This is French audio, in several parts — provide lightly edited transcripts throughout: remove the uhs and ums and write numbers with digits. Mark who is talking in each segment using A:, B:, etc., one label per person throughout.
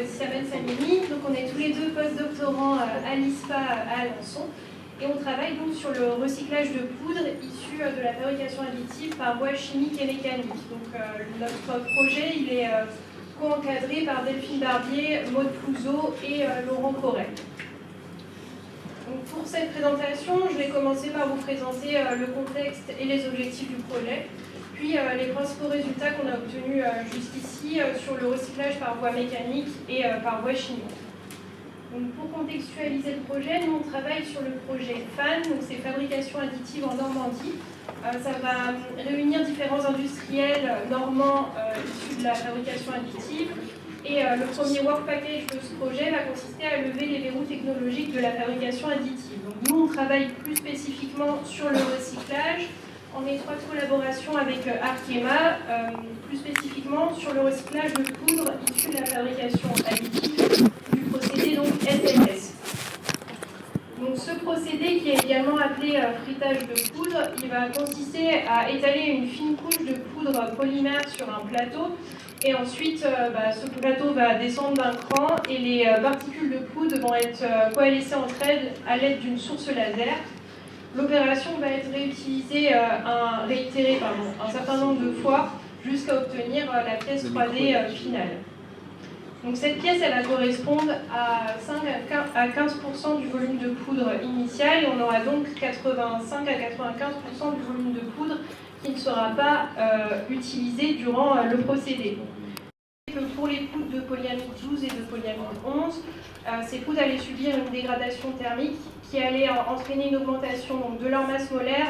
A: Saman Samimi. Donc on est tous les deux post-doctorants à l'ISPA à Alençon. Et on travaille donc sur le recyclage de poudre issue de la fabrication additive par voie chimique et mécanique. Donc notre projet il est co-encadré par Delphine Barbier, Maude Plouzeau et Laurent Corret. Donc pour cette présentation, je vais commencer par vous présenter le contexte et les objectifs du projet, puis les principaux résultats qu'on a obtenus jusqu'ici sur le recyclage par voie mécanique et par voie chimique. Donc pour contextualiser le projet, nous on travaille sur le projet FAN, donc c'est fabrication additive en Normandie. Ça va réunir différents industriels normands issus de la fabrication additive. Et le premier work package de ce projet va consister à lever les verrous technologiques de la fabrication additive. Donc nous, on travaille plus spécifiquement sur le recyclage, en étroite collaboration avec Arkema, plus spécifiquement sur le recyclage de poudre issue de la fabrication additive du procédé donc SLS. Donc ce procédé, qui est également appelé frittage de poudre, il va consister à étaler une fine couche de poudre polymère sur un plateau. Et ensuite, ce plateau va descendre d'un cran et les particules de poudre vont être coalescées entre elles à l'aide d'une source laser. L'opération va être réutilisée, réitérée un certain nombre de fois jusqu'à obtenir la pièce 3D finale. Donc cette pièce, elle va correspondre à 5 à 15% du volume de poudre initial et on aura donc 85 à 95% du volume de poudre qui ne sera pas utilisé durant le procédé. Pour les poudres de polyamide 12 et de polyamide 11, ces poudres allaient subir une dégradation thermique qui allait entraîner une augmentation donc, de leur masse molaire,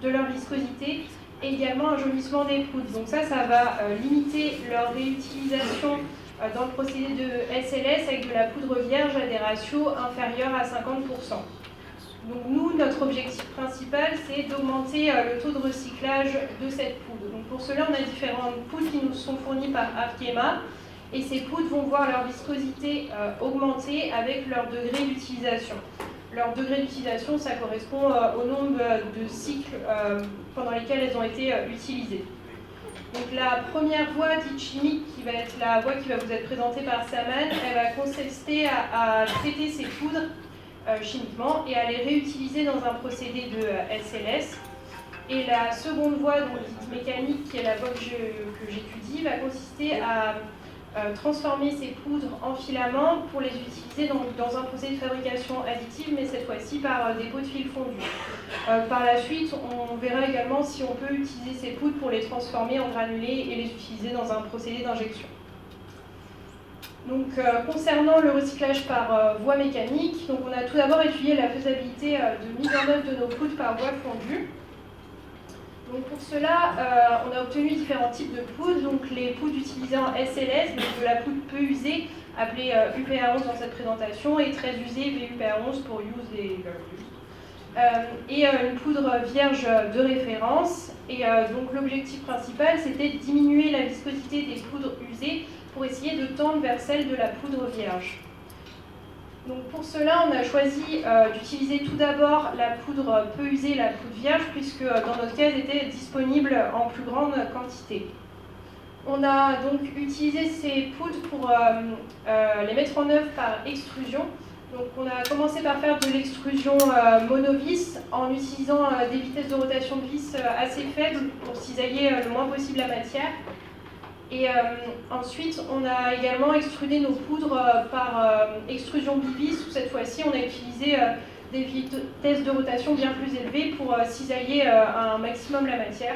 A: de leur viscosité et également un jaunissement des poudres. Donc ça va limiter leur réutilisation dans le procédé de SLS avec de la poudre vierge à des ratios inférieurs à 50%. Donc nous, notre objectif principal, c'est d'augmenter le taux de recyclage de cette poudre. Donc pour cela, on a différentes poudres qui nous sont fournies par Arkema. Et ces poudres vont voir leur viscosité augmenter avec leur degré d'utilisation. Leur degré d'utilisation, ça correspond au nombre de cycles pendant lesquels elles ont été utilisées. Donc la première voie dite chimique, qui va être la voie qui va vous être présentée par Saman, elle va consister à traiter ces poudres chimiquement et à les réutiliser dans un procédé de SLS. Et la seconde voie, donc dite mécanique, qui est la voie que j'étudie, va consister à transformer ces poudres en filaments pour les utiliser dans un procédé de fabrication additive, mais cette fois-ci par des pots de fil fondus. Par la suite, on verra également si on peut utiliser ces poudres pour les transformer en granulés et les utiliser dans un procédé d'injection. Donc, concernant le recyclage par voie mécanique, donc on a tout d'abord étudié la faisabilité de mise en œuvre de nos poudres par voie fondue. Donc pour cela, on a obtenu différents types de poudres, donc les poudres utilisées en SLS, donc de la poudre peu usée, appelée UPA11 dans cette présentation, et très usée, VUPA11 pour use et et une poudre vierge de référence. Et donc l'objectif principal, c'était de diminuer la viscosité des poudres usées pour essayer de tendre vers celle de la poudre vierge. Donc pour cela, on a choisi d'utiliser tout d'abord la poudre peu usée, la poudre vierge, puisque dans notre cas, elle était disponible en plus grande quantité. On a donc utilisé ces poudres pour les mettre en œuvre par extrusion. Donc on a commencé par faire de l'extrusion monovis en utilisant des vitesses de rotation de vis assez faibles pour cisailler le moins possible la matière. Et ensuite, on a également extrudé nos poudres par extrusion bivis, où cette fois-ci, on a utilisé des vitesses de rotation bien plus élevées pour cisailler un maximum la matière.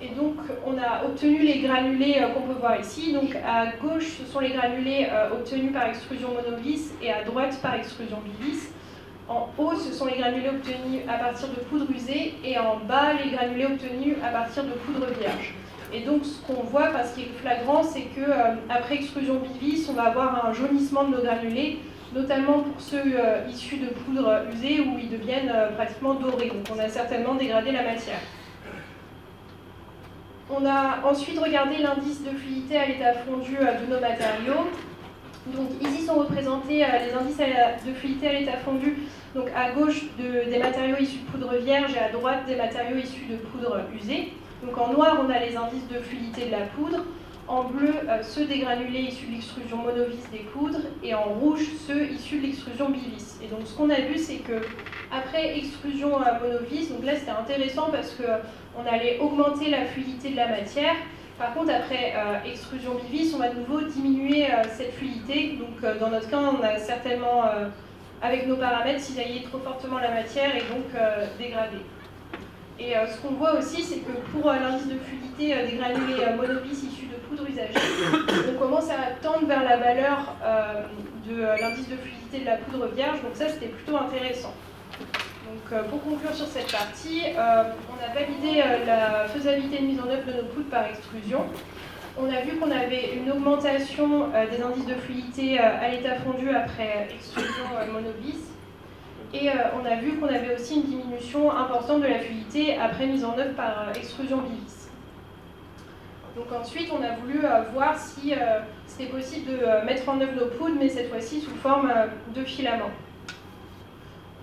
A: Et donc, on a obtenu les granulés qu'on peut voir ici. Donc, à gauche, ce sont les granulés obtenus par extrusion monovis et à droite par extrusion bivis. En haut, ce sont les granulés obtenus à partir de poudre usée et en bas, les granulés obtenus à partir de poudre vierge. Et donc, ce qu'on voit, ce qui est flagrant, c'est qu'après extrusion bivis, on va avoir un jaunissement de nos granulés, notamment pour ceux issus de poudre usée où ils deviennent pratiquement dorés. Donc, on a certainement dégradé la matière. On a ensuite regardé l'indice de fluidité à l'état fondu de nos matériaux. Donc, ici sont représentés les indices de fluidité à l'état fondu. Donc, à gauche, des matériaux issus de poudre vierge et à droite, des matériaux issus de poudre usée. Donc en noir, on a les indices de fluidité de la poudre. en bleu ceux des granulés issus de l'extrusion monovis des poudres, et en rouge ceux issus de l'extrusion bivis. Et donc ce qu'on a vu, c'est que après extrusion monovis, donc là c'était intéressant parce qu'on allait augmenter la fluidité de la matière. Par contre, après extrusion bivis, on va de nouveau diminuer cette fluidité. Donc dans notre cas, on a certainement, avec nos paramètres, cisaillé trop fortement la matière et donc dégradé. Et ce qu'on voit aussi, c'est que pour l'indice de fluidité des granulés monovis issus de poudre usagée, on commence à tendre vers la valeur de l'indice de fluidité de la poudre vierge, donc ça c'était plutôt intéressant. Donc pour conclure sur cette partie, on a validé la faisabilité de mise en œuvre de nos poudres par extrusion. On a vu qu'on avait une augmentation des indices de fluidité à l'état fondu après extrusion monovis. Et on a vu qu'on avait aussi une diminution importante de la fluidité après mise en œuvre par extrusion bivis. Donc ensuite, on a voulu voir si c'était possible de mettre en œuvre nos poudres, mais cette fois-ci sous forme de filaments.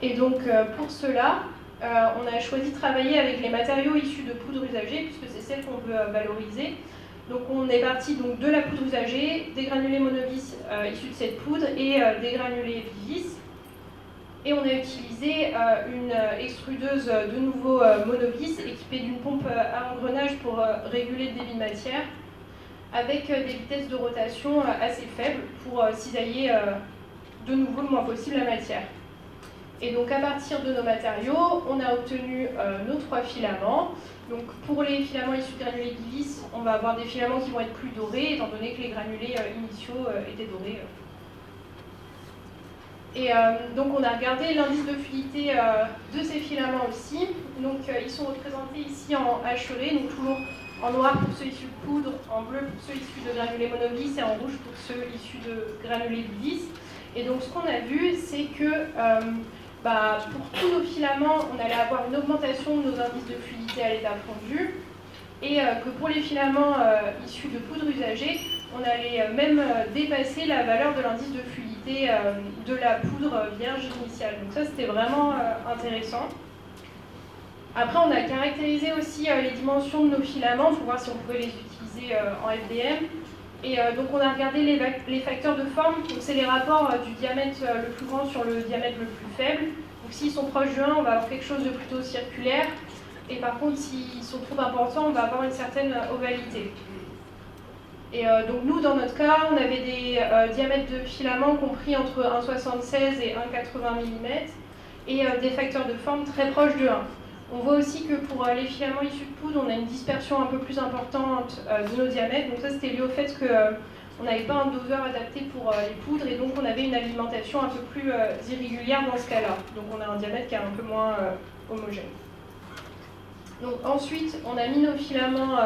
A: Et donc pour cela, on a choisi de travailler avec les matériaux issus de poudre usagée, puisque c'est celle qu'on veut valoriser. Donc on est parti donc, de la poudre usagée, des granulés monovis issus de cette poudre et des granulés bivis. Et on a utilisé une extrudeuse de nouveau monovis équipée d'une pompe à engrenage pour réguler le débit de matière, avec des vitesses de rotation assez faibles pour cisailler de nouveau le moins possible la matière. Et donc à partir de nos matériaux, on a obtenu nos 3 filaments. Donc pour les filaments issus de granulés bivis, on va avoir des filaments qui vont être plus dorés, étant donné que les granulés initiaux étaient dorés. Et donc on a regardé l'indice de fluidité de ces filaments aussi. Donc ils sont représentés ici en hachuré, donc toujours en noir pour ceux issus de poudre, en bleu pour ceux issus de granulés monovis et en rouge pour ceux issus de granulés bivis. Et donc ce qu'on a vu, c'est que pour tous nos filaments, on allait avoir une augmentation de nos indices de fluidité à l'état fondu, et que pour les filaments issus de poudre usagée, on allait même dépasser la valeur de l'indice de fluidité de la poudre vierge initiale. Donc ça, c'était vraiment intéressant. Après, on a caractérisé aussi les dimensions de nos filaments pour voir si on pouvait les utiliser en FDM. Et donc on a regardé les facteurs de forme, donc c'est les rapports du diamètre le plus grand sur le diamètre le plus faible. Donc s'ils sont proches de 1, on va avoir quelque chose de plutôt circulaire. Et par contre, s'ils sont trop importants, on va avoir une certaine ovalité. Et donc nous, dans notre cas, on avait des diamètres de filaments compris entre 1,76 et 1,80 mm et des facteurs de forme très proches de 1. On voit aussi que pour les filaments issus de poudre, on a une dispersion un peu plus importante de nos diamètres. Donc ça, c'était lié au fait qu'on n'avait pas un doseur adapté pour les poudres et donc on avait une alimentation un peu plus irrégulière dans ce cas-là. Donc on a un diamètre qui est un peu moins homogène. Donc ensuite, on a mis nos filaments,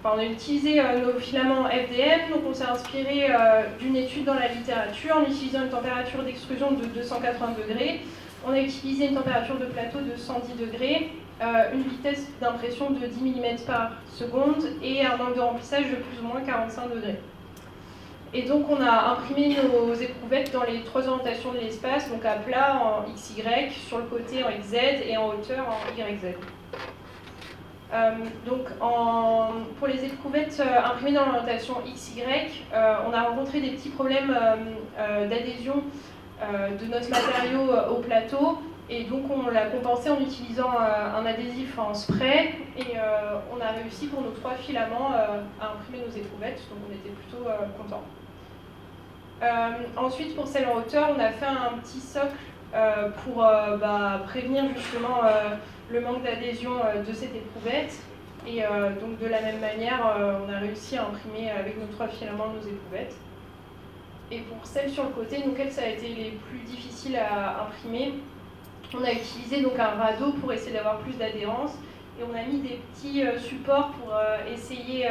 A: on a utilisé nos filaments FDM, donc on s'est inspiré d'une étude dans la littérature en utilisant une température d'extrusion de 280 degrés. On a utilisé une température de plateau de 110 degrés, une vitesse d'impression de 10 mm par seconde et un angle de remplissage de plus ou moins 45 degrés. Et donc on a imprimé nos éprouvettes dans les 3 orientations de l'espace, donc à plat en XY, sur le côté en XZ et en hauteur en YZ. Pour les éprouvettes imprimées dans l'orientation XY, on a rencontré des petits problèmes d'adhésion de notre matériau au plateau, et donc on l'a compensé en utilisant un adhésif en spray, et on a réussi pour nos 3 filaments à imprimer nos éprouvettes, donc on était plutôt contents. Ensuite, pour celle en hauteur, on a fait un petit socle pour prévenir justement le manque d'adhésion de cette éprouvette. Et donc de la même manière, on a réussi à imprimer avec nos 3 filaments nos éprouvettes. Et pour celle sur le côté, donc elles, ça a été les plus difficiles à imprimer. On a utilisé donc un radeau pour essayer d'avoir plus d'adhérence. Et on a mis des petits supports pour essayer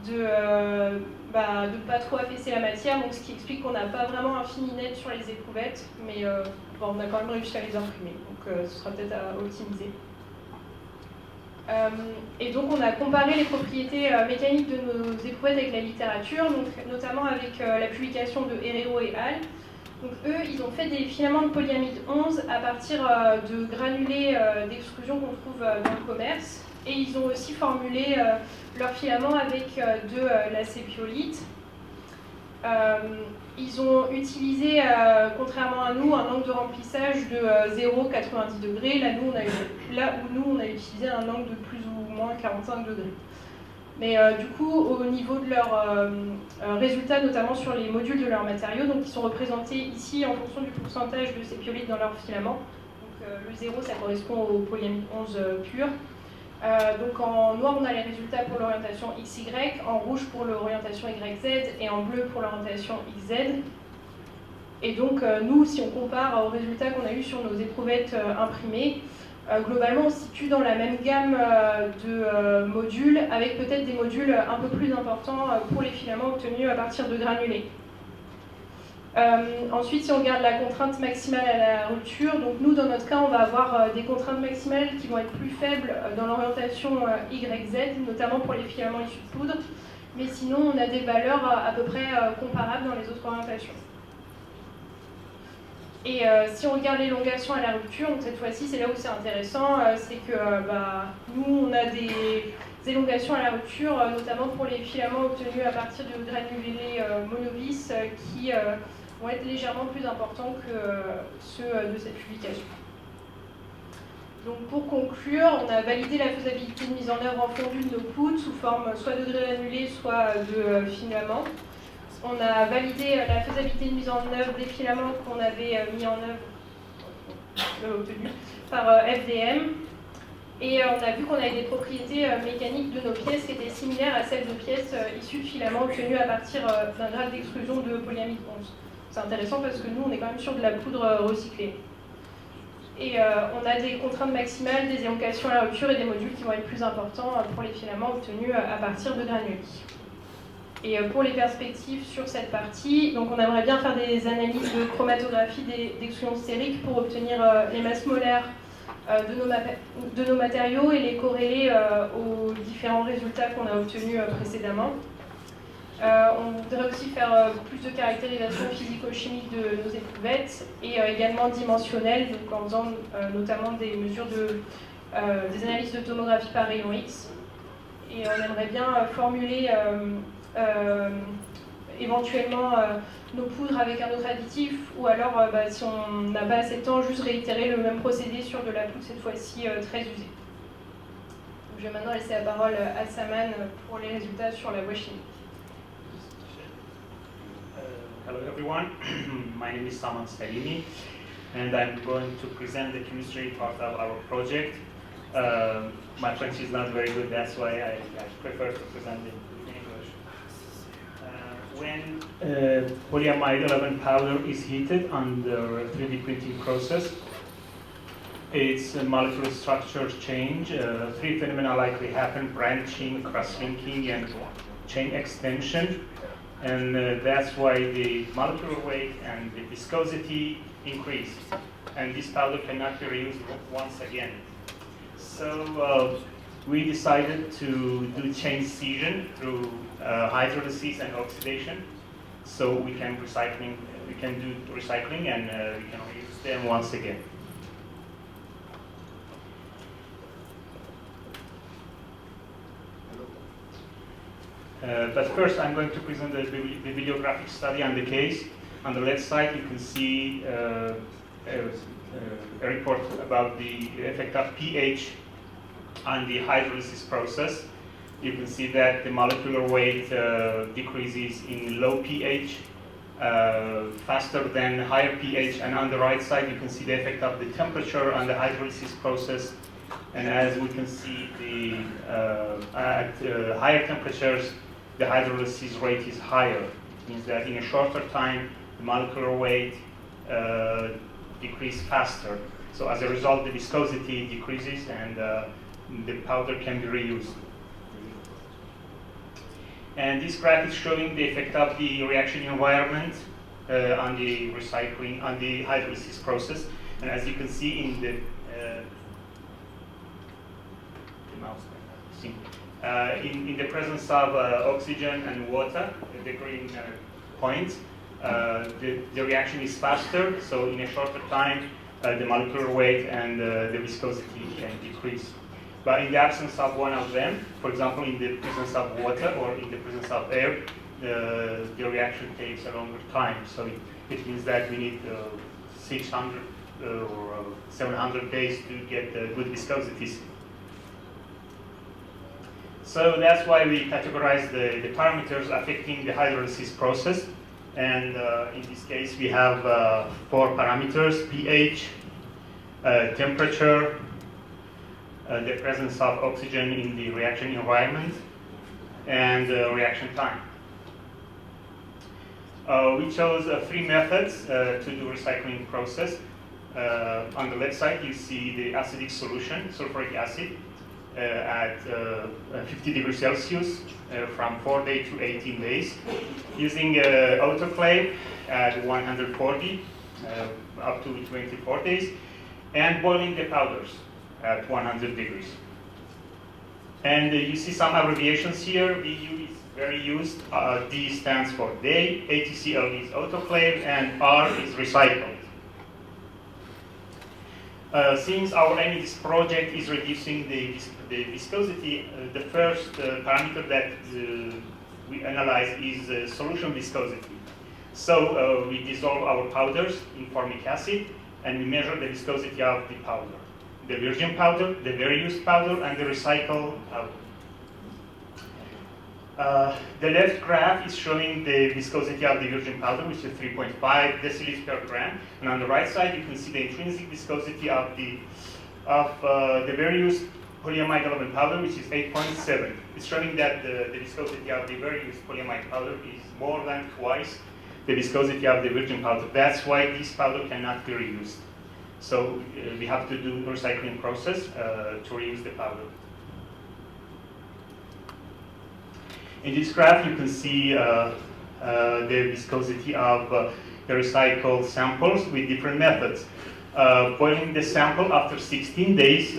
A: de ne pas trop affaisser la matière, donc ce qui explique qu'on n'a pas vraiment un fini net sur les éprouvettes, mais on a quand même réussi à les imprimer, donc ce sera peut-être à optimiser. Et donc on a comparé les propriétés mécaniques de nos éprouvettes avec la littérature, donc notamment avec la publication de Herrero et al. Donc eux, ils ont fait des filaments de polyamide 11 à partir de granulés d'extrusion qu'on trouve dans le commerce. Et ils ont aussi formulé leurs filaments avec de la séphiolite. Ils ont utilisé, contrairement à nous, un angle de remplissage de 0,90 degrés. Là où nous, on a utilisé un angle de plus ou moins 45 degrés. Mais du coup, au niveau de leurs résultats, notamment sur les modules de leurs matériaux, donc qui sont représentés ici en fonction du pourcentage de séphiolite dans leur filament. Donc le 0, ça correspond au polyamide 11 pur. Donc en noir, on a les résultats pour l'orientation XY, en rouge pour l'orientation YZ et en bleu pour l'orientation XZ. Et donc nous, si on compare aux résultats qu'on a eu sur nos éprouvettes imprimées, globalement, on se situe dans la même gamme de modules, avec peut-être des modules un peu plus importants pour les filaments obtenus à partir de granulés. Ensuite, si on regarde la contrainte maximale à la rupture, donc nous, dans notre cas, on va avoir des contraintes maximales qui vont être plus faibles dans l'orientation YZ, notamment pour les filaments issus de poudre, mais sinon, on a des valeurs à peu près comparables dans les autres orientations. Et si on regarde l'élongation à la rupture, donc cette fois-ci, c'est là où c'est intéressant, c'est que nous, on a des élongations à la rupture, notamment pour les filaments obtenus à partir de granulés monovis qui vont être légèrement plus importants que ceux de cette publication. Donc pour conclure, on a validé la faisabilité de mise en œuvre en fondu de nos poudres sous forme soit de granulés, soit de filaments. On a validé la faisabilité de mise en œuvre des filaments qu'on avait mis en œuvre, obtenus par FDM. Et on a vu qu'on avait des propriétés mécaniques de nos pièces qui étaient similaires à celles de pièces issues de filaments obtenus à partir d'un grade d'extrusion de polyamide 11. C'est intéressant parce que nous, on est quand même sur de la poudre recyclée. Et on a des contraintes maximales, des élongations à la rupture et des modules qui vont être plus importants pour les filaments obtenus à partir de granulés. Et pour les perspectives sur cette partie, donc on aimerait bien faire des analyses de chromatographie d'extrusion stérique pour obtenir les masses molaires de nos matériaux et les corréler aux différents résultats qu'on a obtenus précédemment. On voudrait aussi faire plus de caractérisation physico-chimique de nos éprouvettes et également dimensionnelle, donc en faisant notamment des mesures des analyses de tomographie par rayon X. Et on aimerait bien formuler éventuellement nos poudres avec un autre additif, ou alors si on n'a pas assez de temps, juste réitérer le même procédé sur de la poudre cette fois-ci très usée. Donc, je vais maintenant laisser la parole à Saman pour les résultats sur la voie chimique.
B: Hello everyone, my name is Saman Salimi and I'm going to present the chemistry part of our project. My French is not very good, that's why I prefer to present it in English. When polyamide 11 powder is heated under 3D printing process, its molecular structures change. Three phenomena likely happen: branching, cross-linking, and chain extension. And that's why the molecular weight and the viscosity increase. And this powder cannot be reused once again. So we decided to do chain scission through hydrolysis and oxidation. So we can do recycling and we can reuse them once again. But first, I'm going to present the bibliographic study on the case. On the left side, you can see a report about the effect of pH on the hydrolysis process. You can see that the molecular weight decreases in low pH faster than higher pH. And on the right side, you can see the effect of the temperature on the hydrolysis process. And as we can see, at higher temperatures, the hydrolysis rate is higher. It means that in a shorter time, the molecular weight decreases faster. So as a result, the viscosity decreases and the powder can be reused. And this graph is showing the effect of the reaction environment on the recycling, on the hydrolysis process. And as you can see in the mouse, in the presence of oxygen and water, the green points, the reaction is faster, so in a shorter time, the molecular weight and the viscosity can decrease. But in the absence of one of them, for example, in the presence of water or in the presence of air, the reaction takes a longer time. So it means that we need 600 or 700 days to get good viscosities. So that's why we categorize the parameters affecting the hydrolysis process. And in this case, we have 4 parameters: pH, temperature, the presence of oxygen in the reaction environment, and reaction time. We chose 3 methods to do recycling process. On the left side, you see the acidic solution, sulfuric acid, at 50 degrees Celsius from 4 days to 18 days, using autoclave at 140 up to 24 days, and boiling the powders at 100 degrees. And you see some abbreviations here. VU is very used. D stands for day, ATCL is autoclave, and R is recycled. Since our aim in this project is reducing the viscosity, the first parameter that we analyze is solution viscosity. So we dissolve our powders in formic acid, and we measure the viscosity of the powder. The virgin powder, the very-used powder, and the recycled powder. The left graph is showing the viscosity of the virgin powder, which is 3.5 deciliters per gram. And on the right side, you can see the intrinsic viscosity of the very-used polyamide 11 powder, which is 8.7. It's showing that the viscosity of the very-used polyamide powder is more than twice the viscosity of the virgin powder. That's why this powder cannot be reused. So we have to do a recycling process to reuse the powder. In this graph, you can see the viscosity of the recycled samples with different methods. Boiling the sample after 16 days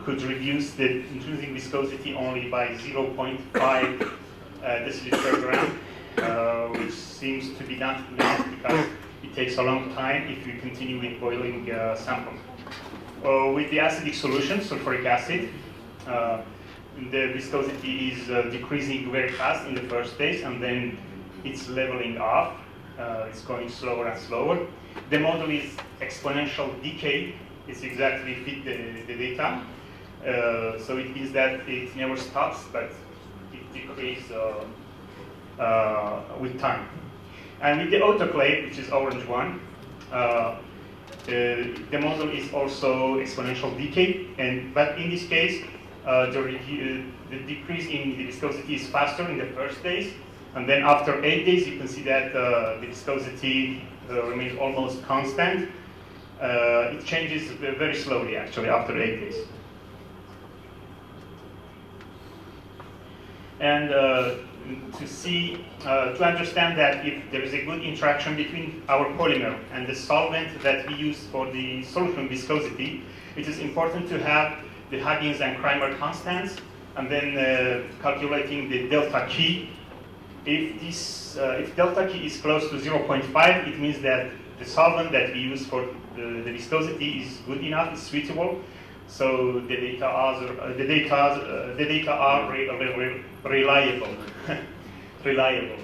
B: could reduce the intrinsic viscosity only by 0.5 deciliters per gram, which seems to be not enough because it takes a long time if you continue with boiling samples. With the acidic solution, sulfuric acid, the viscosity is decreasing very fast in the first days, and then it's leveling off. It's going slower and slower. The model is exponential decay. It's exactly fit the data. So it means that it never stops, but it decreases with time. And with the autoclave, which is orange one, the model is also exponential decay, but in this case, the decrease in the viscosity is faster in the first days, and then after 8 days, you can see that the viscosity remains almost constant. It changes very slowly, actually, after 8 days. And to understand that if there is a good interaction between our polymer and the solvent that we use for the solution viscosity, it is important to have the Huggins and Kramer constants, and then calculating the delta K. If delta K is close to 0.5, it means that the solvent that we use for the viscosity is good enough, is suitable. So the data are reliable. reliable.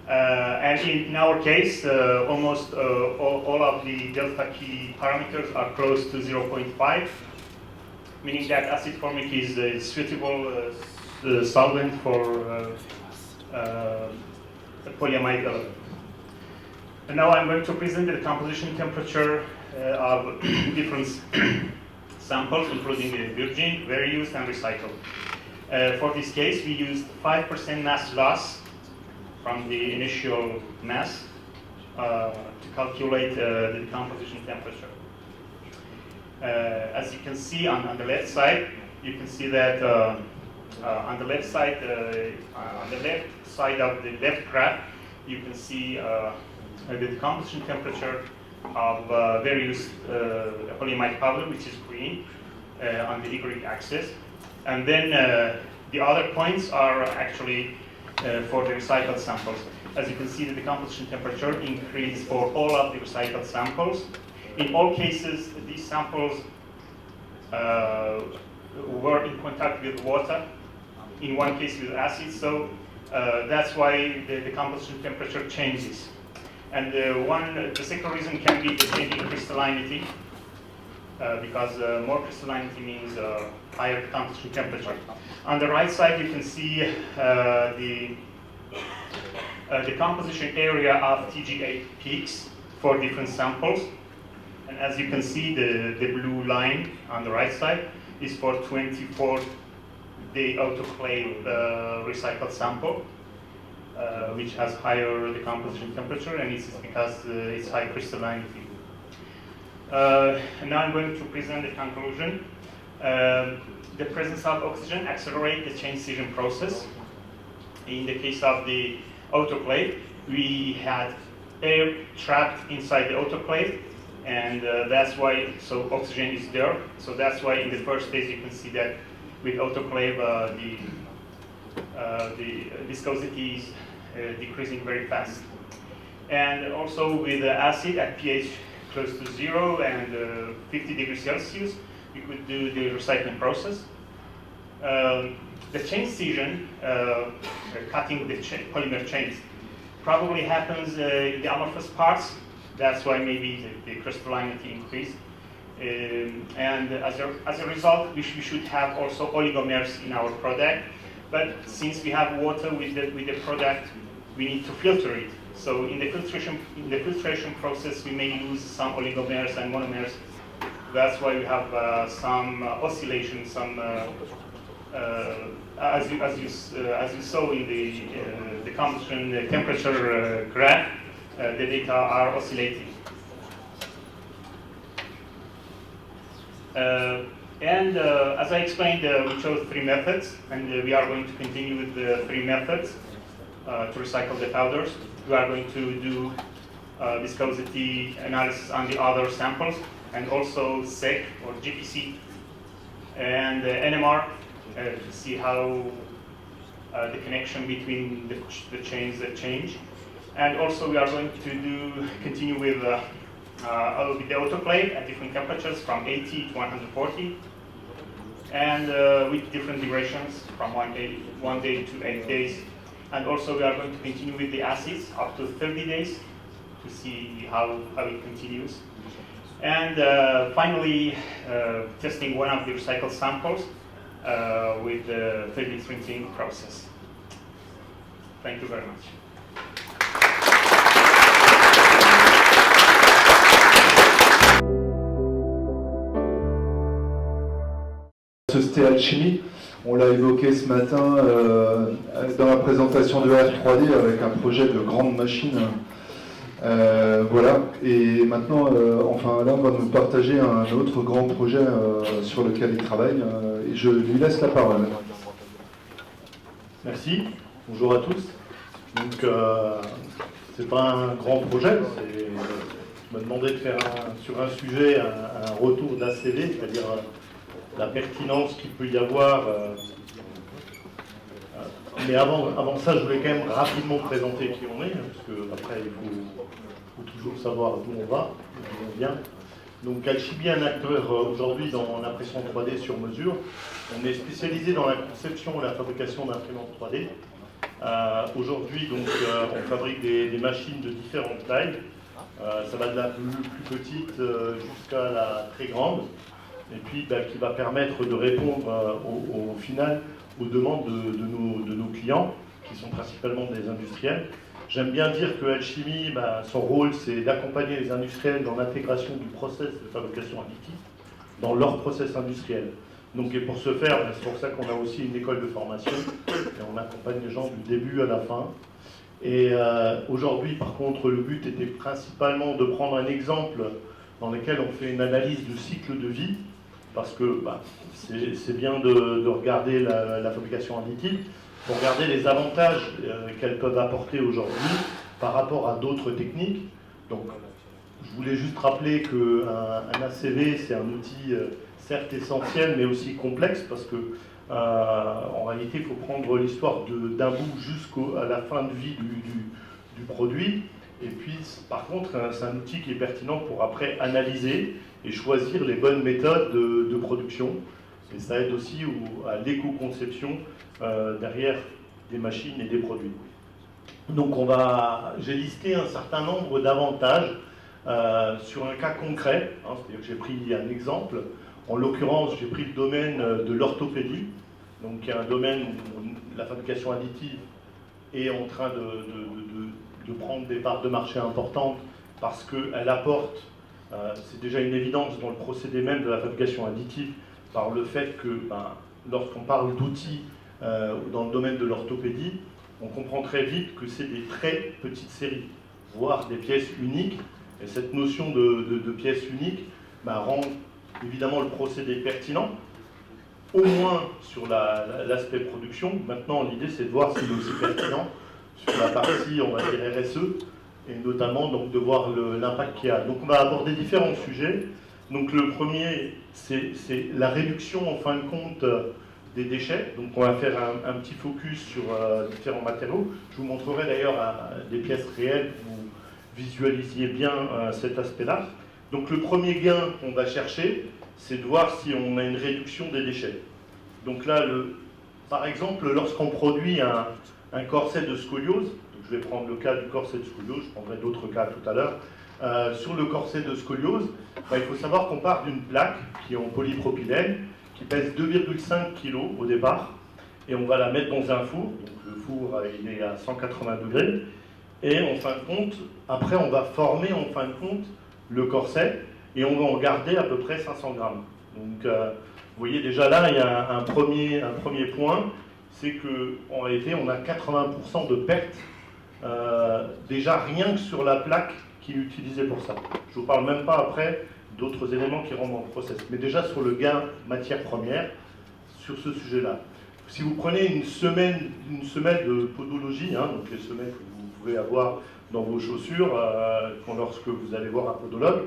B: And in our case, almost all of the delta K parameters are close to 0.5, meaning that acid formic is a suitable solvent for polyamide 11. And now I'm going to present the composition temperature of different samples, including the virgin, very used, and recycled. For this case, we used 5% mass loss from the initial mass to calculate the decomposition temperature. As you can see on the left side, you can see that on the left side of the left graph, you can see the decomposition temperature of various polyamide powder, which is green on the Y axis. And then the other points are actually for the recycled samples. as you can see, the decomposition temperature increased for all of the recycled samples. In all cases, these samples were in contact with water, in one case with acid, so that's why the decomposition temperature changes. And the second reason can be the change in crystallinity, because more crystallinity means higher decomposition temperature. On the right side, you can see the decomposition area of TGA peaks for different samples. And as you can see, the blue line on the right side is for 24-day autoclave recycled sample, which has higher decomposition temperature, and this is because it's high crystallinity. And now I'm going to present the conclusion. The presence of oxygen accelerates the change scission process. In the case of the autoclave, we had air trapped inside the autoclave, and that's why, so oxygen is there. So that's why in the first phase you can see that with autoclave the viscosity is decreasing very fast. And also with the acid at pH close to 0 and 50 degrees Celsius, we could do the recycling process. The chain scission, cutting the polymer chains, probably happens in the amorphous parts. That's why maybe the crystallinity increased. And as a result, we should have also oligomers in our product. But since we have water with the product, we need to filter it. So in the filtration process, we may lose some oligomers and monomers. That's why we have some oscillation, some as you saw in the composition temperature graph, the data are oscillating. As I explained, we chose 3 methods, and we are going to continue with the 3 methods to recycle the powders. We are going to do viscosity analysis on the other samples, and also SEC or GPC and NMR to see how the connection between the chains that change. And also we are going to continue with the autoclave at different temperatures from 80 to 140, and with different durations from 1 day to 8 days. And also we are going to continue with the acids up to 30 days to see how it continues. And finally, testing one of the recycled samples with the 3D printing process. Thank you very much.
C: Société Alchimie, on l'a évoqué ce matin dans la présentation de R3D avec un projet de grande machine. Voilà, et maintenant, enfin là, on va nous partager un autre grand projet sur lequel il travaille, et je lui laisse la parole.
D: Merci, bonjour à tous. Donc, c'est pas un grand projet, je me demandais de faire sur un sujet un retour d'ACV, c'est-à-dire la pertinence qu'il peut y avoir. Mais avant ça, je voulais quand même rapidement présenter qui on est, parce qu'après, il faut toujours savoir d'où on va, d'où on vient. Donc Alchimie est un acteur aujourd'hui dans l'impression 3D sur mesure. On est spécialisé dans la conception et la fabrication d'imprimantes 3D. Aujourd'hui, donc, on fabrique des machines de différentes tailles. Ça va de la plus petite jusqu'à la très grande. Et puis qui va permettre de répondre au final aux demandes de nos clients, qui sont principalement des industriels. J'aime bien dire que Alchimie, son rôle, c'est d'accompagner les industriels dans l'intégration du process de fabrication additive dans leur process industriel. Donc, et pour ce faire, c'est pour ça qu'on a aussi une école de formation, et on accompagne les gens du début à la fin. Et aujourd'hui, par contre, le but était principalement de prendre un exemple dans lequel on fait une analyse de cycle de vie, parce que c'est bien de regarder la fabrication additive, pour regarder les avantages qu'elles peuvent apporter aujourd'hui par rapport à d'autres techniques. Donc, je voulais juste rappeler qu'un ACV, c'est un outil certes essentiel, mais aussi complexe, parce que en réalité, il faut prendre l'histoire d'un bout jusqu'à la fin de vie du produit. Et puis, par contre, c'est un outil qui est pertinent pour après analyser et choisir les bonnes méthodes de production. Et ça aide aussi à l'éco-conception derrière des machines et des produits. Donc j'ai listé un certain nombre d'avantages sur un cas concret. C'est-à-dire que j'ai pris un exemple. En l'occurrence, j'ai pris le domaine de l'orthopédie. Donc il y a un domaine où la fabrication additive est en train de prendre des parts de marché importantes parce qu'elle apporte, c'est déjà une évidence dans le procédé même de la fabrication additive, par le fait que lorsqu'on parle d'outils dans le domaine de l'orthopédie, on comprend très vite que c'est des très petites séries, voire des pièces uniques. Et cette notion de pièces uniques rend évidemment le procédé pertinent, au moins sur l'aspect production. Maintenant, l'idée, c'est de voir s'il est aussi pertinent sur la partie, on va dire, RSE, et notamment donc, de voir l'impact qu'il y a. Donc on va aborder différents sujets. Donc le premier, c'est la réduction, en fin de compte, des déchets. Donc on va faire un petit focus sur différents matériaux. Je vous montrerai d'ailleurs des pièces réelles pour que vous visualisiez bien cet aspect-là. Donc le premier gain qu'on va chercher, c'est de voir si on a une réduction des déchets. Donc là, par exemple, lorsqu'on produit un corset de scoliose, donc je vais prendre le cas du corset de scoliose, je prendrai d'autres cas tout à l'heure. Sur le corset de scoliose, il faut savoir qu'on part d'une plaque qui est en polypropylène, qui pèse 2,5 kg au départ, et on va la mettre dans un four. Donc le four il est à 180 degrés, et en fin de compte, après on va former en fin de compte le corset, et on va en garder à peu près 500 grammes. Donc vous voyez déjà là, il y a un premier point, c'est qu'en réalité on a 80% de pertes, déjà rien que sur la plaque qui est utilisée pour ça. Je ne vous parle même pas après d'autres éléments qui rentrent dans le process, mais déjà sur le gain matière première, sur ce sujet-là. Si vous prenez une semelle de podologie, donc les semelles que vous pouvez avoir dans vos chaussures lorsque vous allez voir un podologue,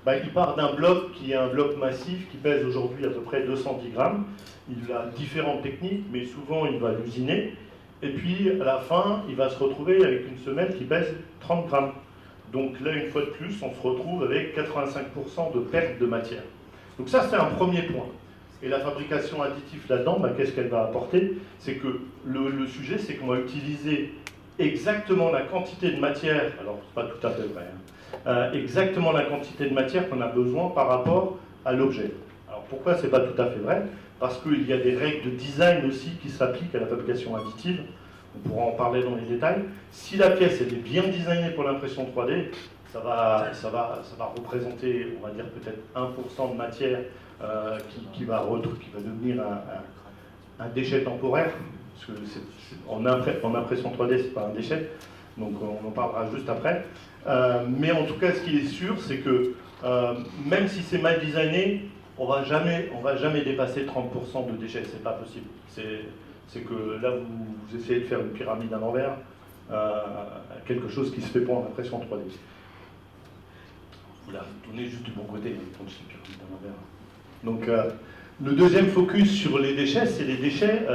D: il part d'un bloc qui est un bloc massif qui pèse aujourd'hui à peu près 210 grammes. Il a différentes techniques, mais souvent il va l'usiner. Et puis à la fin, il va se retrouver avec une semelle qui pèse 30 grammes. Donc là, une fois de plus, on se retrouve avec 85% de perte de matière. Donc ça, c'est un premier point. Et la fabrication additive là-dedans, qu'est-ce qu'elle va apporter? C'est que le sujet, c'est qu'on va utiliser exactement la quantité de matière, alors c'est pas tout à fait vrai, exactement la quantité de matière qu'on a besoin par rapport à l'objet. Alors pourquoi c'est pas tout à fait vrai? Parce qu'il y a des règles de design aussi qui s'appliquent à la fabrication additive. On pourra en parler dans les détails. Si la pièce elle est bien designée pour l'impression 3D, ça va représenter, on va dire peut-être 1% de matière qui va devenir un déchet temporaire. Parce que en impression 3D, c'est pas un déchet. Donc on en parlera juste après. Mais en tout cas, ce qui est sûr, c'est que même si c'est mal designé, on va jamais dépasser 30% de déchets. C'est pas possible. C'est que là, vous essayez de faire une pyramide à l'envers, quelque chose qui se fait pas en impression 3D. Vous la tournez juste du bon côté, quand je dis pyramide à l'envers. Donc, le deuxième focus sur les déchets, c'est les déchets,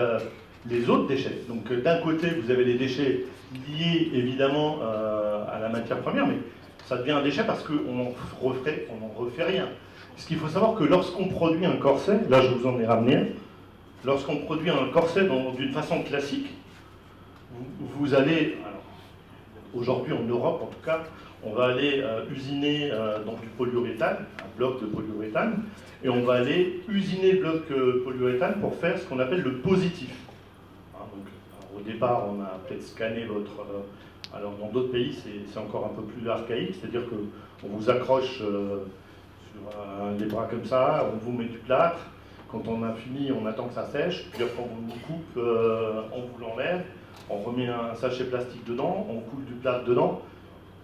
D: les autres déchets. Donc, d'un côté, vous avez les déchets liés évidemment à la matière première, mais ça devient un déchet parce qu'on n'en refait rien. Ce qu'il faut savoir que lorsqu'on produit un corset, là je vous en ai ramené, lorsqu'on produit un corset d'une façon classique, vous allez, aujourd'hui en Europe en tout cas, on va aller usiner dans du polyuréthane, un bloc de polyuréthane, et on va aller usiner le bloc polyuréthane pour faire ce qu'on appelle le positif. Au départ, on a peut-être scanné votre... alors dans d'autres pays, c'est encore un peu plus archaïque, c'est-à-dire qu'on vous accroche sur les bras comme ça, on vous met du plâtre. Quand on a fini, on attend que ça sèche, puis après on vous coupe, on vous l'enlève, on remet un sachet plastique dedans, on coule du plâtre dedans.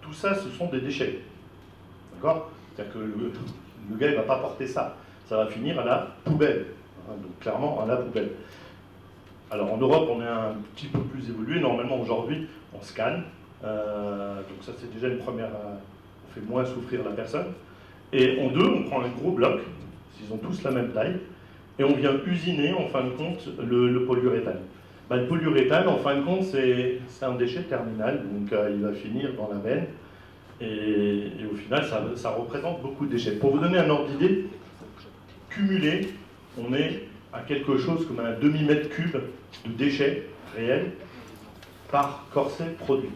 D: Tout ça, ce sont des déchets. D'accord? C'est-à-dire que le gars, il ne va pas porter ça. Ça va finir à la poubelle. Donc clairement, à la poubelle. Alors en Europe, on est un petit peu plus évolué. Normalement, aujourd'hui, on scanne. Donc ça, c'est déjà une première... on fait moins souffrir la personne. Et en deux, on prend un gros bloc, ils ont tous la même taille, et on vient usiner, en fin de compte, le polyuréthane. Ben, le polyuréthane, en fin de compte, c'est un déchet terminal, donc il va finir dans la veine, et au final, ça représente beaucoup de déchets. Pour vous donner un ordre d'idée, cumulé, on est à quelque chose comme un demi-mètre cube de déchets réels par corset produit.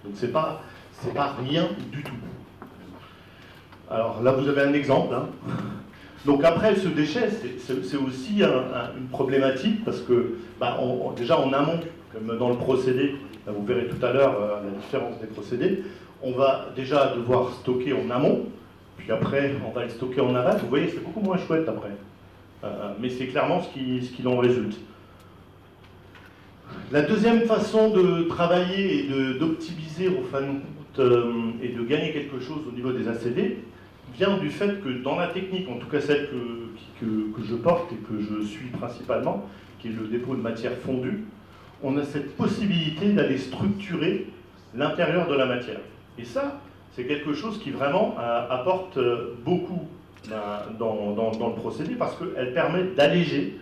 D: Donc c'est pas rien du tout. Alors là, vous avez un exemple. Hein. Donc après, ce déchet, c'est aussi une problématique parce que déjà en amont, comme dans le procédé, vous verrez tout à l'heure la différence des procédés, on va déjà devoir stocker en amont, puis après on va le stocker en aval. Vous voyez, c'est beaucoup moins chouette après. Mais c'est clairement ce qu'il en résulte. La deuxième façon de travailler et d'optimiser au fin de compte et de gagner quelque chose au niveau des ACV vient du fait que dans la technique, en tout cas celle que je porte et que je suis principalement, qui est le dépôt de matière fondue, on a cette possibilité d'aller structurer l'intérieur de la matière. Et ça, c'est quelque chose qui vraiment apporte beaucoup dans le procédé parce qu'elle permet d'alléger,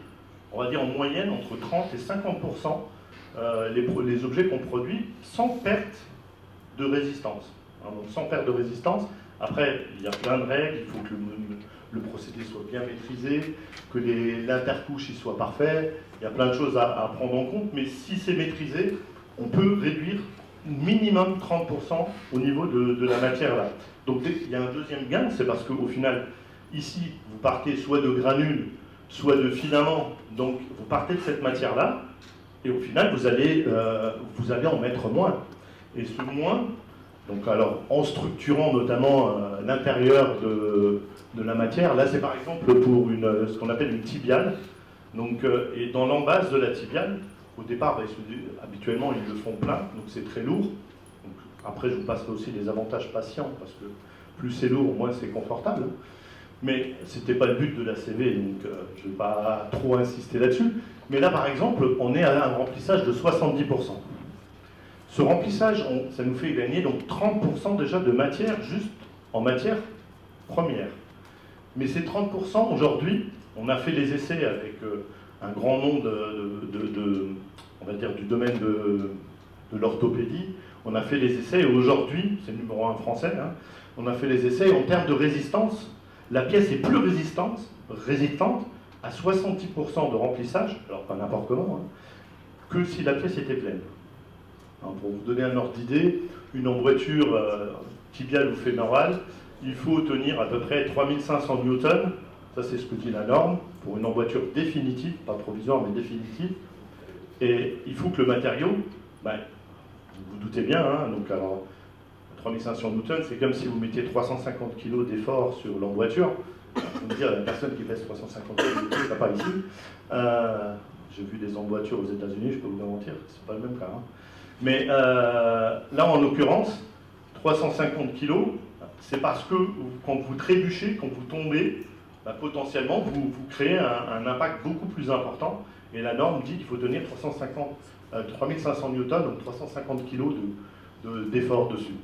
D: on va dire en moyenne, entre 30 et 50% les objets qu'on produit sans perte de résistance. Donc sans perte de résistance. Après, il y a plein de règles, il faut que le procédé soit bien maîtrisé, que l'intercouche soit parfait, il y a plein de choses à prendre en compte, mais si c'est maîtrisé, on peut réduire minimum 30% au niveau de la matière là. Donc il y a un deuxième gain, c'est parce qu'au final, ici, vous partez soit de granules, soit de filaments, donc vous partez de cette matière-là, et au final, vous allez en mettre moins. Et ce moins, donc alors en structurant notamment l'intérieur de la matière, là c'est par exemple pour ce qu'on appelle une tibiale, donc, et dans l'embase de la tibiale, au départ, habituellement ils le font plein, donc c'est très lourd. Donc, après je vous passerai aussi les avantages patients, parce que plus c'est lourd, moins c'est confortable. Mais ce n'était pas le but de la CV, donc je ne vais pas trop insister là-dessus. Mais là, par exemple, on est à un remplissage de 70%. Ce remplissage, ça nous fait gagner donc 30% déjà de matière, juste en matière première. Mais ces 30%, aujourd'hui, on a fait les essais avec un grand nom on va dire, du domaine de l'orthopédie. On a fait les essais, et aujourd'hui, c'est le numéro 1 français, hein, on a fait les essais en termes de résistance. La pièce est plus résistante à 70% de remplissage, alors pas n'importe comment, hein, que si la pièce était pleine. Alors, pour vous donner un ordre d'idée, une emboîture tibiale ou fémorale, il faut tenir à peu près 3500 newtons, ça c'est ce que dit la norme, pour une emboîture définitive, pas provisoire mais définitive, et il faut que le matériau, vous vous doutez bien, hein, donc alors 3500 newtons, c'est comme si vous mettiez 350 kg d'effort sur l'emboîture. On peut dire, la personne qui pèse 350 kg, ça pas ici. J'ai vu des emboîtures aux États-Unis, je peux vous mentir, c'est pas le même cas. Hein. Mais là, en l'occurrence, 350 kg, c'est parce que quand vous trébuchez, quand vous tombez, potentiellement, vous créez un impact beaucoup plus important. Et la norme dit qu'il faut tenir 3500 newtons, donc 350 kg d'effort dessus.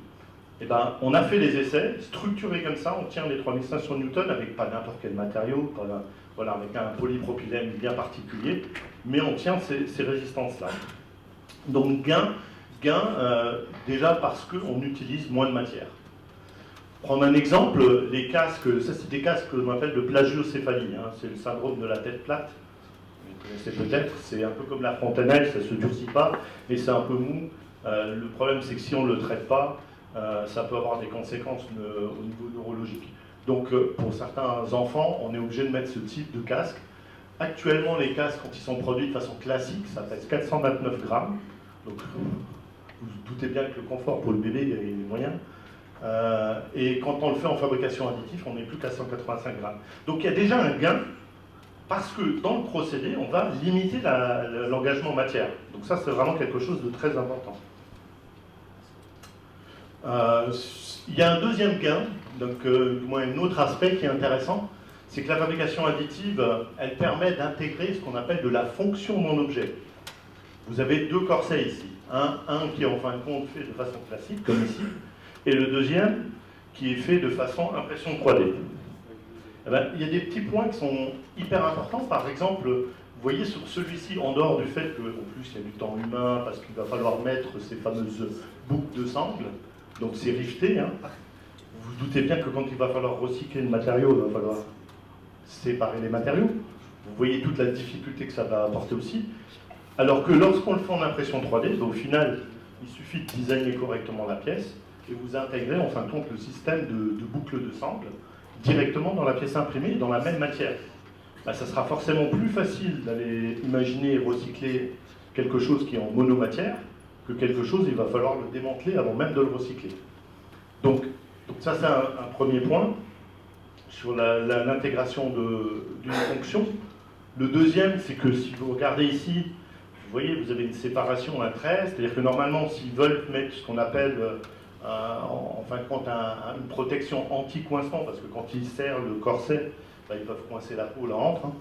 D: Et on a fait les essais, structurés comme ça, on tient les 3500 newtons avec pas n'importe quel matériau, voilà, avec un polypropylène bien particulier, mais on tient ces résistances-là. Donc gain déjà parce qu'on utilise moins de matière. Prendre un exemple, les casques, ça c'est des casques que l'on appelle de plagiocéphalie, hein, c'est le syndrome de la tête plate, vous connaissez peut-être, c'est un peu comme la fontanelle, ça ne se durcit pas et c'est un peu mou. Le problème c'est que si on ne le traite pas, ça peut avoir des conséquences au niveau neurologique. Donc pour certains enfants, on est obligé de mettre ce type de casque. Actuellement, les casques, quand ils sont produits de façon classique, ça pèse 429 grammes. Donc vous vous doutez bien que le confort pour le bébé est moyen. Et quand on le fait en fabrication additive, on n'est plus qu'à 185 grammes. Donc il y a déjà un gain, parce que dans le procédé, on va limiter l'engagement matière. Donc ça, c'est vraiment quelque chose de très important. Il y a un deuxième gain, donc un autre aspect qui est intéressant, c'est que la fabrication additive, elle permet d'intégrer ce qu'on appelle de la fonction non objet. Vous avez deux corsets ici, un qui est en fin de compte fait de façon classique, comme ici, et le deuxième qui est fait de façon impression 3D. Il y a des petits points qui sont hyper importants. Par exemple, voyez sur celui-ci, en dehors du fait qu'en plus il y a du temps humain, parce qu'il va falloir mettre ces fameuses boucles de sangle, donc c'est rifté, hein. Vous vous doutez bien que quand il va falloir recycler le matériau, il va falloir séparer les matériaux. Vous voyez toute la difficulté que ça va apporter aussi. Alors que lorsqu'on le fait en impression 3D, au final, il suffit de designer correctement la pièce et vous intégrez en fin de compte le système de boucles de sangle directement dans la pièce imprimée, dans la même matière. Ben, ça sera forcément plus facile d'aller imaginer et recycler quelque chose qui est en monomatière que quelque chose, il va falloir le démanteler avant même de le recycler. Donc ça c'est un premier point sur l'intégration d'une fonction. Le deuxième, c'est que si vous regardez ici, vous voyez, vous avez une séparation, un trait, c'est-à-dire que normalement, s'ils veulent mettre ce qu'on appelle, en fin de compte, une protection anti-coincement, parce que quand ils serrent le corset, bah, ils peuvent coincer la peau là entre. Hein.